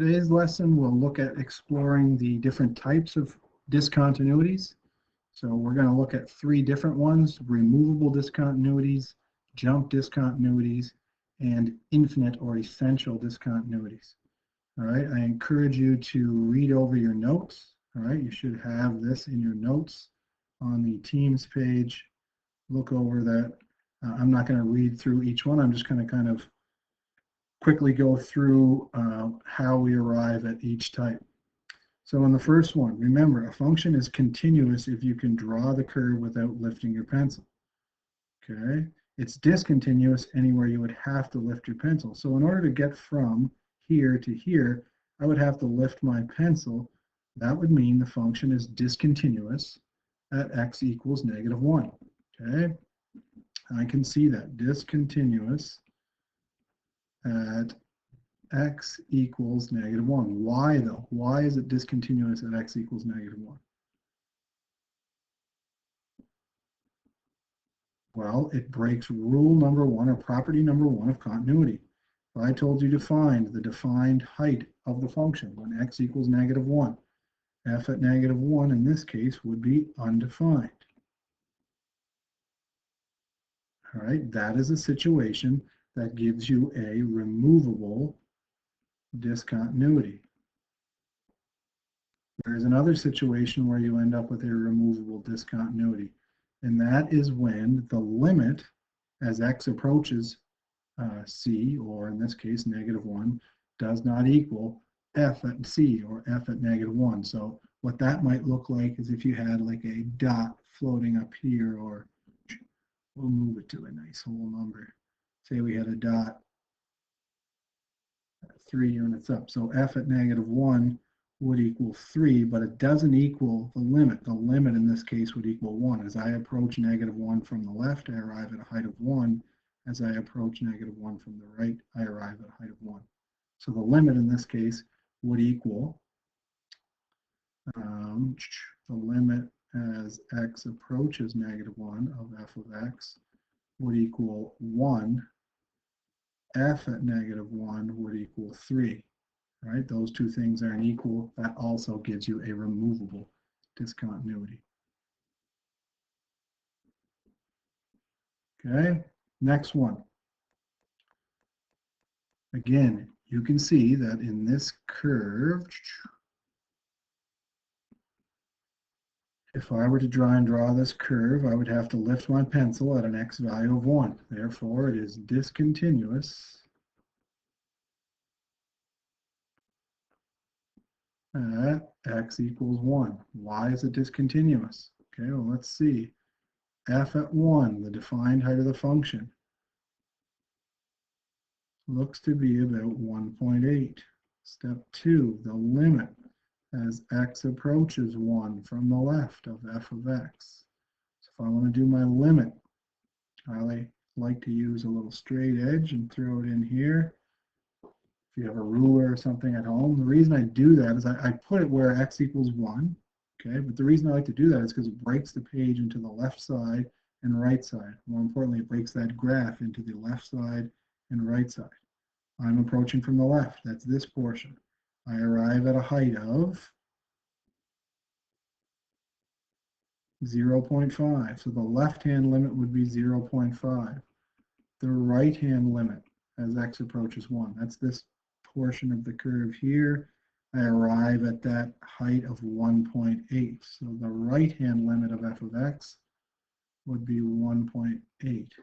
Today's lesson will look at exploring the different types of discontinuities. So we're going to look at three different ones: removable discontinuities, jump discontinuities, and infinite or essential discontinuities. All right, I encourage you to read over your notes. All right, you should have this in your notes on the Teams page. Look over that. I'm not going to read through each one. I'm just going to kind of quickly go through how we arrive at each type. So in the first one, remember, a function is continuous if you can draw the curve without lifting your pencil. Okay, it's discontinuous anywhere you would have to lift your pencil. So in order to get from here to here, I would have to lift my pencil. That would mean the function is discontinuous at x equals -1. Okay, I can see that, discontinuous at x equals -1. Why though? Why is it discontinuous at x equals -1? Well, it breaks rule number 1 or property number 1 of continuity. If I told you to find the defined height of the function when x equals -1, f at -1 in this case would be undefined. All right, that is a situation that gives you a removable discontinuity. There's another situation where you end up with a removable discontinuity, and that is when the limit as x approaches c, or in this case -1, does not equal f at c, or f at -1. So what that might look like is if you had like a dot floating up here, or we'll move it to a nice whole number. Say we had a dot 3 units up. So f at -1 would equal 3, but it doesn't equal the limit. The limit in this case would equal 1. As I approach -1 from the left, I arrive at a height of 1. As I approach -1 from the right, I arrive at a height of 1. So the limit in this case would equal the limit as x approaches -1 of f of x would equal 1. F at -1 would equal 3. Right? Those two things aren't equal. That also gives you a removable discontinuity. Okay, next one. Again, you can see that in this curve, if I were to draw this curve, I would have to lift my pencil at an x value of 1. Therefore, it is discontinuous at x equals 1. Why is it discontinuous? Okay, well, let's see. F at 1, the defined height of the function, looks to be about 1.8. Step 2, the limit as x approaches 1 from the left of f of x. So if I want to do my limit, I like to use a little straight edge and throw it in here. If you have a ruler or something at home, the reason I do that is I put it where x equals 1. Okay, but the reason I like to do that is because it breaks the page into the left side and right side. More importantly, it breaks that graph into the left side and right side. I'm approaching from the left. That's this portion. I arrive at a height of 0.5. So the left-hand limit would be 0.5. The right-hand limit as x approaches 1, that's this portion of the curve here. I arrive at that height of 1.8. So the right-hand limit of f of x would be 1.8.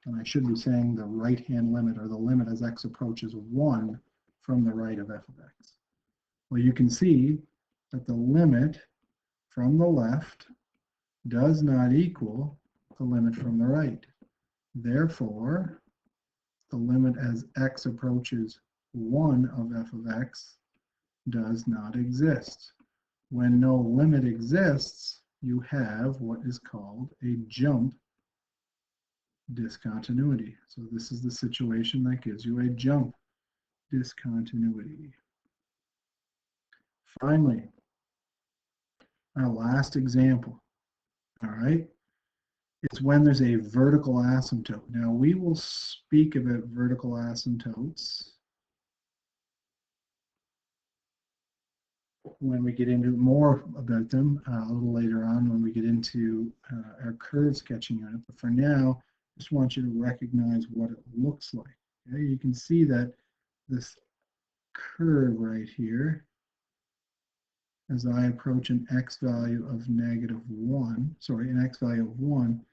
And I should be saying the right-hand limit, or the limit as x approaches 1 from the right of f of x. Well, you can see that the limit from the left does not equal the limit from the right. Therefore, the limit as x approaches 1 of f of x does not exist. When no limit exists, you have what is called a jump discontinuity. So this is the situation that gives you a jump discontinuity. Finally, our last example, all right, is when there's a vertical asymptote. Now, we will speak about vertical asymptotes when we get into more about them a little later on when we get into our curve sketching unit. But for now, I just want you to recognize what it looks like. Okay? You can see that this curve right here, as I approach an x value of -1, sorry, an x value of 1,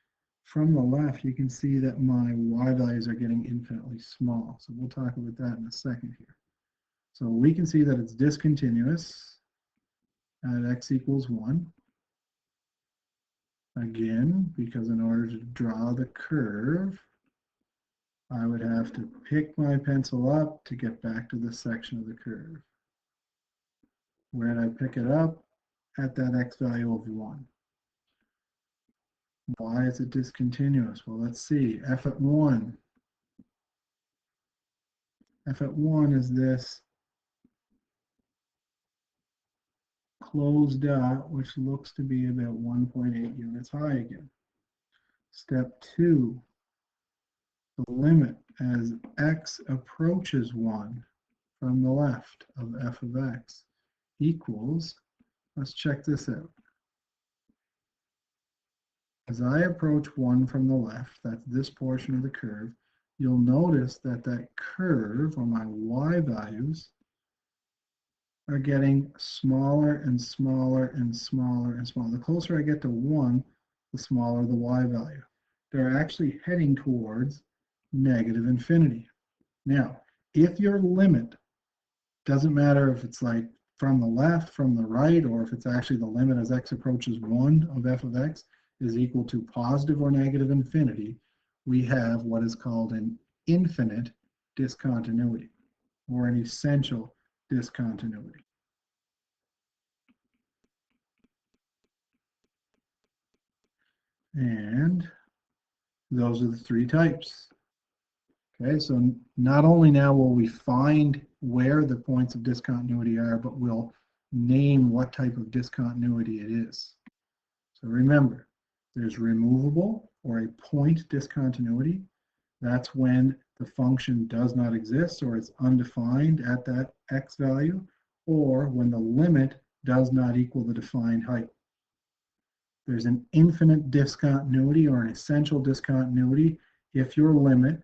from the left, you can see that my y values are getting infinitely small. So we'll talk about that in a second here. So we can see that it's discontinuous at x equals 1. Again, because in order to draw the curve, I would have to pick my pencil up to get back to this section of the curve. Where did I pick it up? At that x value of 1. Why is it discontinuous? Well, let's see. F at 1. F at 1 is this closed dot, which looks to be about 1.8 units high again. Step 2, the limit as x approaches 1 from the left of f of x equals, let's check this out. As I approach 1 from the left, that's this portion of the curve, you'll notice that that curve, or my y values, are getting smaller and smaller and smaller and smaller. The closer I get to 1, the smaller the y value. They're actually heading towards negative infinity. Now, if your limit, doesn't matter if it's like from the left, from the right, or if it's actually the limit as x approaches 1 of f of x is equal to positive or negative infinity, we have what is called an infinite discontinuity, or an essential discontinuity. And those are the 3 types. Okay, so not only now will we find where the points of discontinuity are, but we'll name what type of discontinuity it is. So remember, there's removable or a point discontinuity. That's when the function does not exist or it's undefined at that x value, or when the limit does not equal the defined height. There's an infinite discontinuity or an essential discontinuity if your limit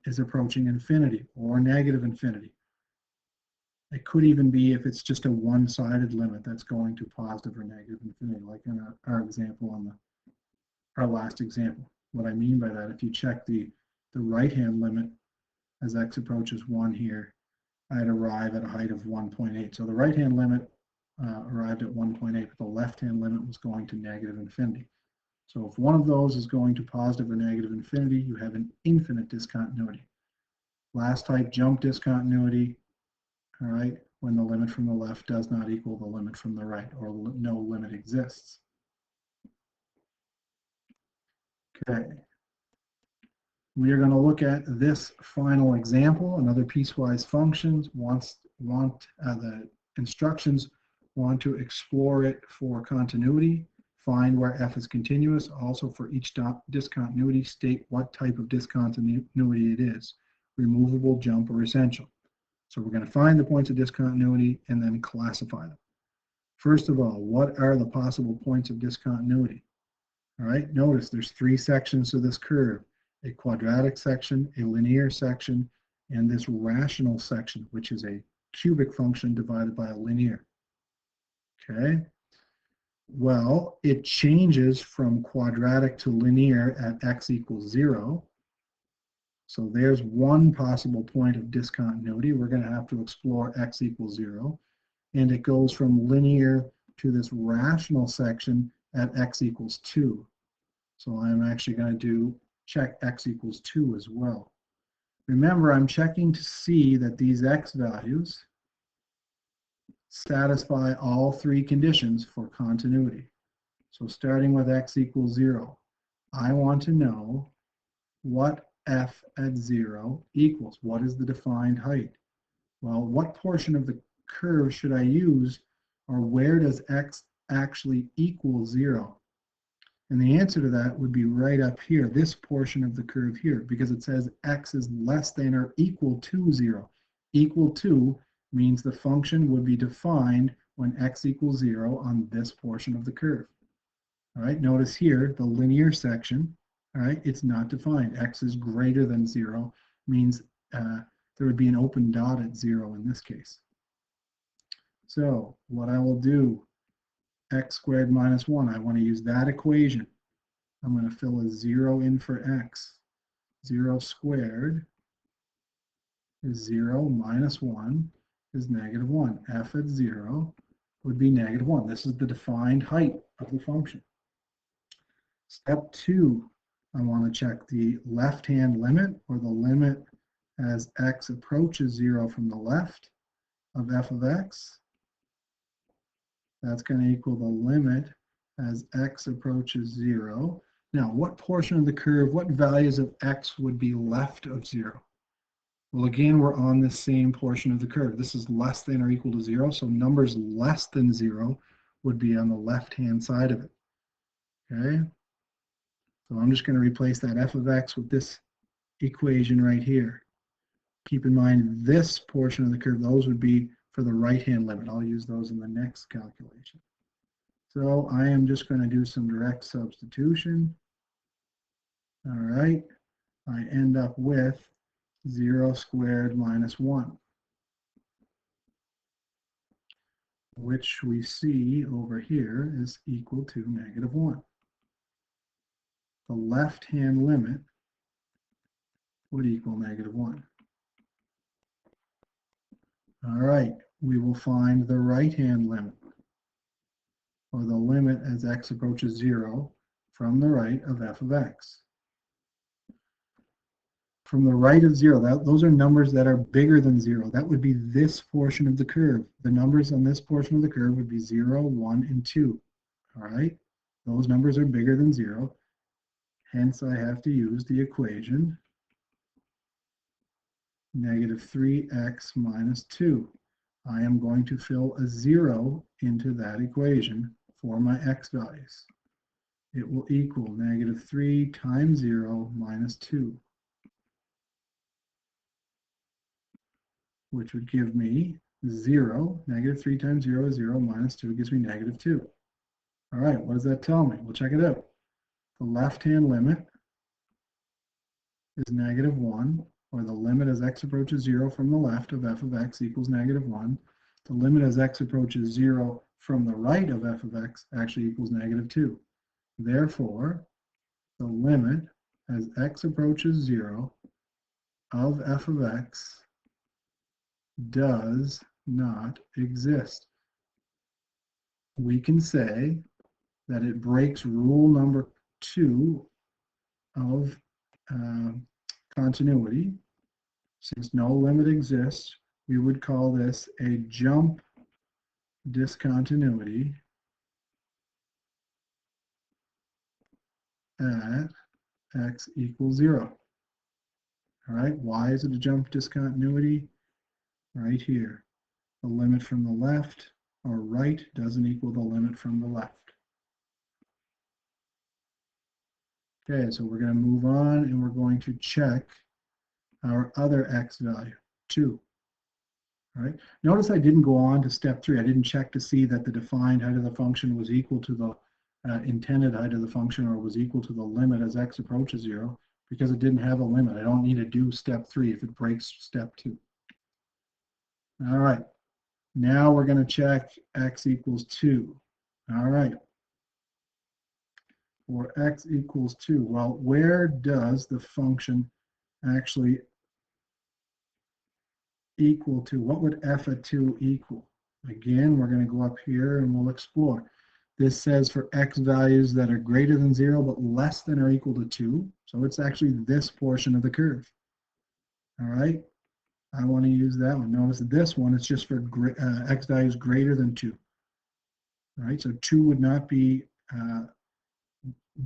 is approaching infinity or negative infinity. It could even be if it's just a one-sided limit that's going to positive or negative infinity, like in our example on our last example. What I mean by that, if you check the right-hand limit as x approaches 1 here, I'd arrive at a height of 1.8. So the right-hand limit arrived at 1.8, but the left-hand limit was going to negative infinity. So if one of those is going to positive or negative infinity, you have an infinite discontinuity. Last type, jump discontinuity, all right, when the limit from the left does not equal the limit from the right, or no limit exists. Okay. We are going to look at this final example. Another piecewise functions the instructions want to explore it for continuity. Find where f is continuous. Also, for each discontinuity, state what type of discontinuity it is: removable, jump, or essential. So we're going to find the points of discontinuity and then classify them. First of all, what are the possible points of discontinuity? All right, notice there's 3 sections to this curve: a quadratic section, a linear section, and this rational section, which is a cubic function divided by a linear. Okay. Well, it changes from quadratic to linear at x equals 0. So there's one possible point of discontinuity. We're going to have to explore x equals 0. And it goes from linear to this rational section at x equals 2. So I'm actually going to check x equals 2 as well. Remember, I'm checking to see that these x values satisfy all 3 conditions for continuity. So starting with x equals 0, I want to know what f at 0 equals. What is the defined height? Well, what portion of the curve should I use, or where does x actually equal 0? And the answer to that would be right up here, this portion of the curve here, because it says x is less than or equal to 0. Equal to means the function would be defined when x equals 0 on this portion of the curve. All right, notice here, the linear section, all right, it's not defined. X is greater than 0 means there would be an open dot at 0 in this case. So what I will do, x squared minus 1, I want to use that equation. I'm going to fill a 0 in for x. 0 squared is 0 minus 1 is negative 1. F at 0 would be negative 1. This is the defined height of the function. Step 2, I want to check the left-hand limit, or the limit as x approaches 0 from the left of f of x. That's going to equal the limit as x approaches 0. Now, what portion of the curve, what values of x would be left of 0? Well, again, we're on the same portion of the curve. This is less than or equal to 0, so numbers less than 0 would be on the left-hand side of it. Okay? So I'm just going to replace that f of x with this equation right here. Keep in mind this portion of the curve, those would be for the right-hand limit. I'll use those in the next calculation. So I am just going to do some direct substitution. All right. I end up with 0 squared minus 1, which we see over here is equal to negative 1. The left-hand limit would equal negative 1. All right, we will find the right-hand limit, or the limit as x approaches 0 from the right of f of x. From the right of 0, those are numbers that are bigger than 0. That would be this portion of the curve. The numbers on this portion of the curve would be 0, 1, and 2. All right, those numbers are bigger than 0. Hence, I have to use the equation negative 3x minus 2. I am going to fill a 0 into that equation for my x values. It will equal negative 3 times 0 minus 2, which would give me 0. Negative 3 times 0 is 0, minus 2 gives me negative 2. All right, what does that tell me? We'll check it out. The left-hand limit is negative 1, or the limit as x approaches 0 from the left of f of x equals negative 1. The limit as x approaches 0 from the right of f of x actually equals negative 2. Therefore, the limit as x approaches 0 of f of x does not exist. We can say that it breaks rule number 2 of continuity. Since no limit exists, we would call this a jump discontinuity at x equals 0. All right, why is it a jump discontinuity? Right here, the limit from the left or right doesn't equal the limit from the left. Okay, so we're going to move on and we're going to check our other x value, 2. All right, notice I didn't go on to step 3. I didn't check to see that the defined height of the function was equal to the intended height of the function, or was equal to the limit as x approaches 0, because it didn't have a limit. I don't need to do step 3 if it breaks step 2. All right, now we're going to check x equals 2. All right, for x equals 2, well, where does the function actually equal to? What would f at 2 equal? Again, we're going to go up here and we'll explore. This says for x values that are greater than 0 but less than or equal to 2. So it's actually this portion of the curve. All right, I want to use that one. Notice that this one is just for x values greater than 2. All right, so 2 would not be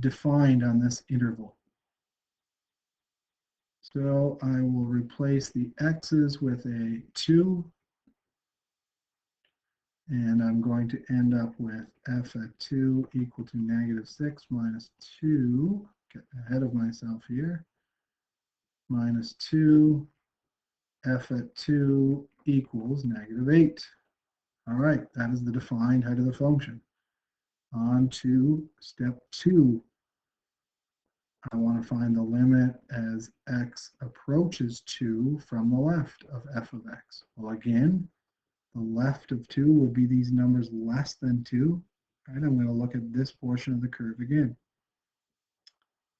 defined on this interval. So I will replace the x's with a 2. And I'm going to end up with f at 2 equal to negative 6 minus 2. Get ahead of myself here. Minus 2. F at 2 equals -8. All right, that is the defined height of the function. On to step 2. I want to find the limit as x approaches 2 from the left of f of x. Well, again, the left of 2 would be these numbers less than 2. Right, I'm going to look at this portion of the curve again.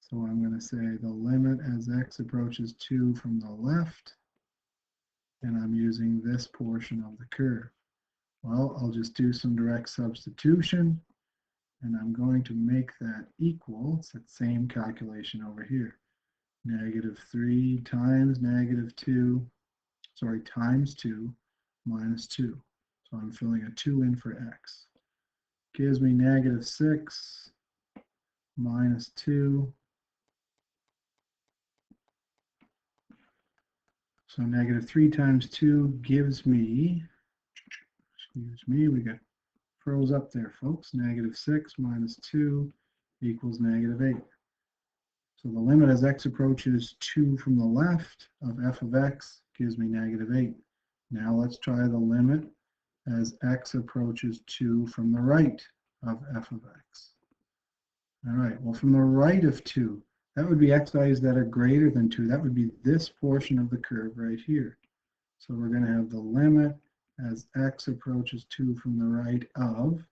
So I'm going to say the limit as x approaches 2 from the left, and I'm using this portion of the curve. Well, I'll just do some direct substitution, and I'm going to make that equal, it's that same calculation over here. -3 times -2, sorry, times 2 minus 2. So I'm filling a 2 in for x. Gives me -6 minus 2. So -3 times 2 gives me, excuse me, we got froze up there, folks. -6 minus 2 equals -8. So the limit as x approaches 2 from the left of f of x gives me -8. Now let's try the limit as x approaches 2 from the right of f of x. All right, well, from the right of 2, that would be x values that are greater than 2. That would be this portion of the curve right here. So we're going to have the limit as x approaches 2 from the right of,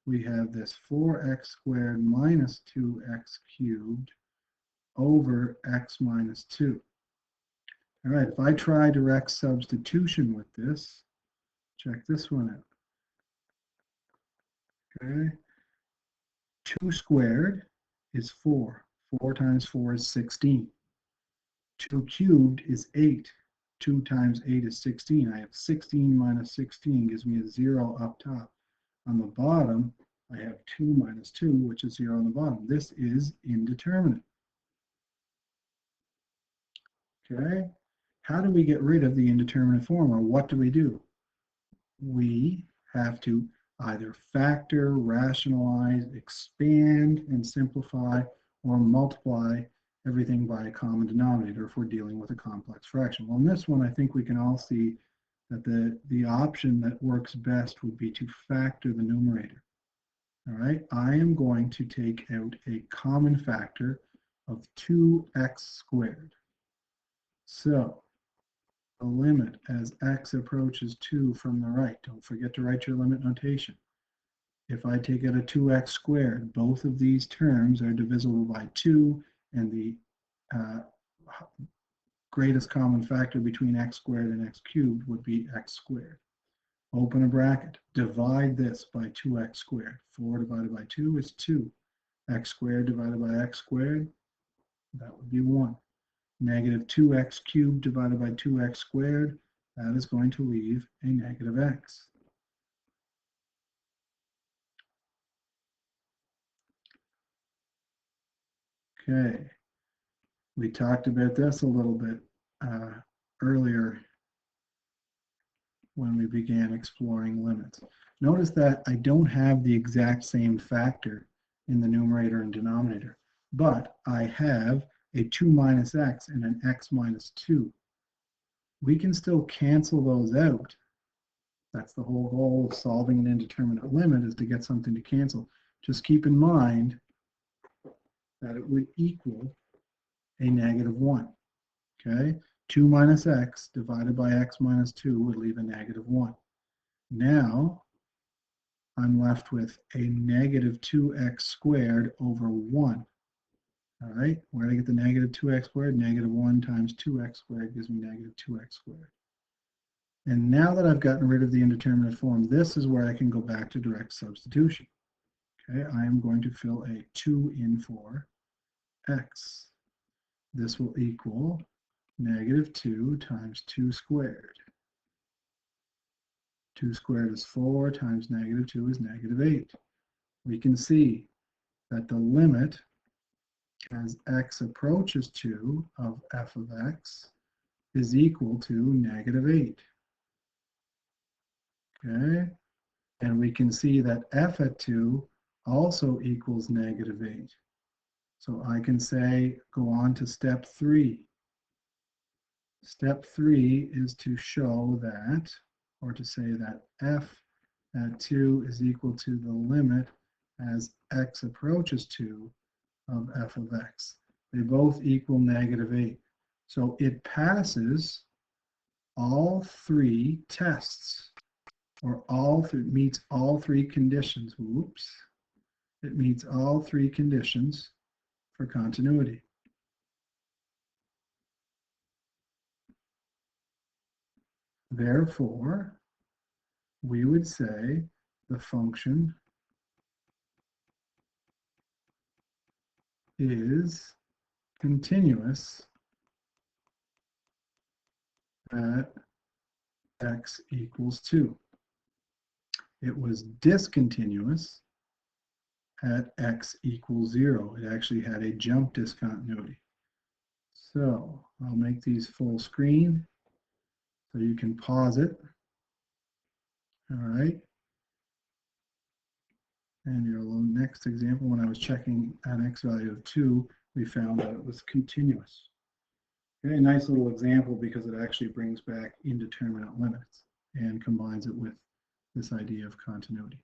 we have this 4x squared minus 2x cubed over x minus 2. All right, if I try direct substitution with this, check this one out. Okay, 2 squared is 4. 4 times 4 is 16. 2 cubed is 8. 2 times 8 is 16. I have 16 minus 16 gives me a 0 up top. On the bottom, I have 2 minus 2, which is 0 on the bottom. This is indeterminate. Okay, how do we get rid of the indeterminate form, or what do? We have to either factor, rationalize, expand, and simplify, or multiply everything by a common denominator if we're dealing with a complex fraction. Well, in this one, I think we can all see that the option that works best would be to factor the numerator. All right, I am going to take out a common factor of 2x squared. So the limit as x approaches 2 from the right, don't forget to write your limit notation. If I take out a 2x squared, both of these terms are divisible by 2, and the greatest common factor between x squared and x cubed would be x squared. Open a bracket, divide this by 2x squared. 4 divided by 2 is 2. X squared divided by x squared, that would be 1. -2x cubed divided by 2x squared, that is going to leave a -x. Okay, we talked about this a little bit earlier when we began exploring limits. Notice that I don't have the exact same factor in the numerator and denominator, but I have a 2 minus x and an x minus 2. We can still cancel those out. That's the whole goal of solving an indeterminate limit, is to get something to cancel. Just keep in mind that it would equal a -1. Okay, 2 minus x divided by x minus 2 would leave a -1. Now I'm left with a -2x squared over 1. All right, where did I get the -2x squared? -1 times 2x squared gives me -2x squared. And now that I've gotten rid of the indeterminate form, this is where I can go back to direct substitution. Okay, I am going to fill a 2 in for x. This will equal -2 times 2 squared. 2 squared is 4 times -2 is -8. We can see that the limit as x approaches 2 of f of x is equal to -8. Okay, and we can see that f at 2 also equals -8. So I can say, go on to step 3. Step 3 is to show that or to say that f at 2 is equal to the limit as x approaches 2 of f of x. They both equal -8. So it passes all three tests, or meets all three conditions. Whoops. It meets all three conditions for continuity. Therefore, we would say the function is continuous at x equals 2. It was discontinuous at x equals 0. It actually had a jump discontinuity. So I'll make these full screen so you can pause it. All right. And your next example, when I was checking an x value of 2, we found that it was continuous. Okay, nice little example because it actually brings back indeterminate limits and combines it with this idea of continuity.